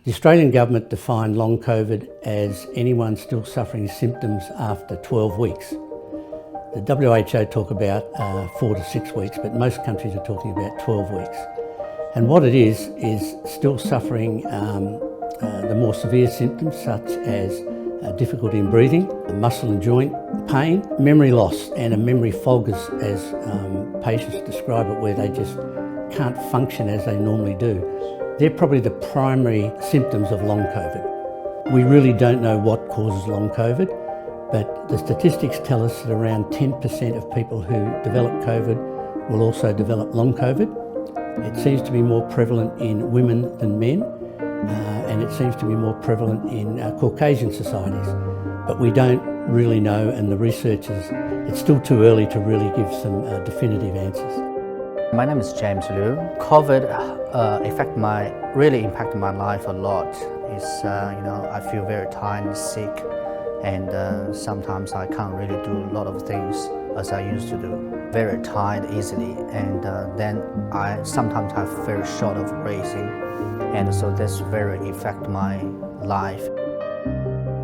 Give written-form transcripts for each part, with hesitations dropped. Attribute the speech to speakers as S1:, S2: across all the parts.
S1: The Australian government defined long COVID as anyone still suffering symptoms after 12 weeks. The WHO talk about 4 to 6 weeks, but most countries are talking about 12 weeks. And what it is still suffering the more severe symptoms such as difficulty in breathing, muscle and joint pain, memory loss and a memory fog as patients describe it, where they just can't function as they normally do. They're probably the primary symptoms of long COVID. We really don't know what causes long COVID, but the statistics tell us that around 10% of people who develop COVID will also develop long COVID. It seems to be more prevalent in women than men, and it seems to be more prevalent in Caucasian societies. But we don't really know, and the research it's still too early to really give some definitive answers.
S2: My name is James Liu. COVID really impacted my life a lot. I feel very tired and sick, and sometimes I can't really do a lot of things as I used to do. Very tired easily, and then I sometimes have very short of breathing, and so this very affect my life.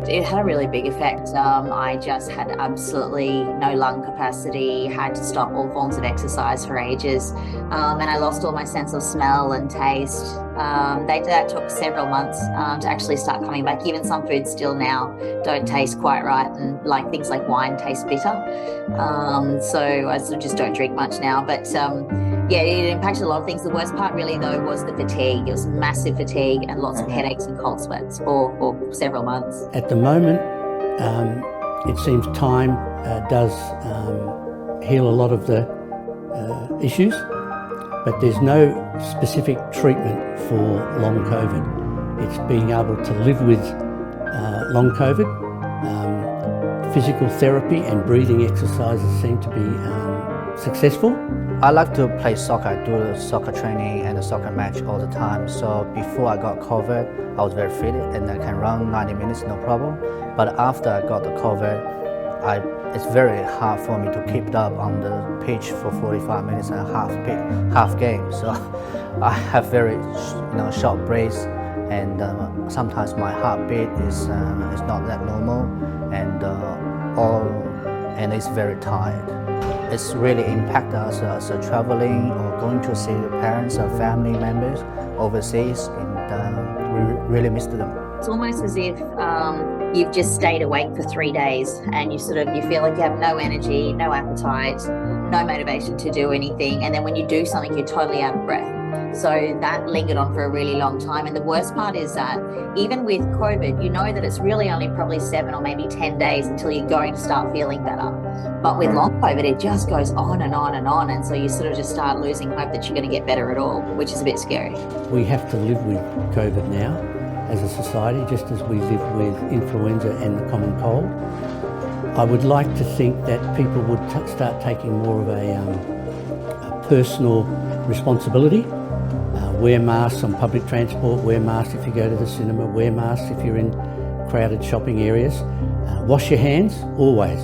S3: It had a really big effect. I just had absolutely no lung capacity, had to stop all forms of exercise for ages, and I lost all my sense of smell and taste. That took several months to actually start coming back. Even some foods still now don't taste quite right, and like things like wine taste bitter. So I sort of just don't drink much now, but yeah, it impacted a lot of things. The worst part really though was the fatigue. It was massive fatigue and lots of headaches and cold sweats for several months.
S1: At the moment, it seems time does heal a lot of the issues, but there's no specific treatment for long COVID. It's being able to live with long COVID. Physical therapy and breathing exercises seem to be successful.
S2: I like to play soccer. I do soccer training and a soccer match all the time. So before I got COVID, I was very fit and I can run 90 minutes, no problem. But after I got the COVID, it's very hard for me to keep it up on the pitch for 45 minutes and half game. So I have very short breaks, and sometimes my heartbeat is not that normal, and it's very tired. It's really impacted us as traveling or going to see the parents or family members overseas, and we really missed them.
S3: It's almost as if you've just stayed awake for 3 days and you feel like you have no energy, no appetite, no motivation to do anything, and then when you do something you're totally out of breath. So that lingered on for a really long time, and the worst part is that even with COVID, you know that it's really only probably 7 or maybe 10 days until you're going to start feeling better. But with long COVID, it just goes on and on and on, and so you sort of just start losing hope that you're going to get better at all, which is a bit scary.
S1: We have to live with COVID now as a society, just as we live with influenza and the common cold. I would like to think that people would start taking more of a personal responsibility. Wear masks on public transport, wear masks if you go to the cinema, wear masks if you're in crowded shopping areas. Wash your hands, always.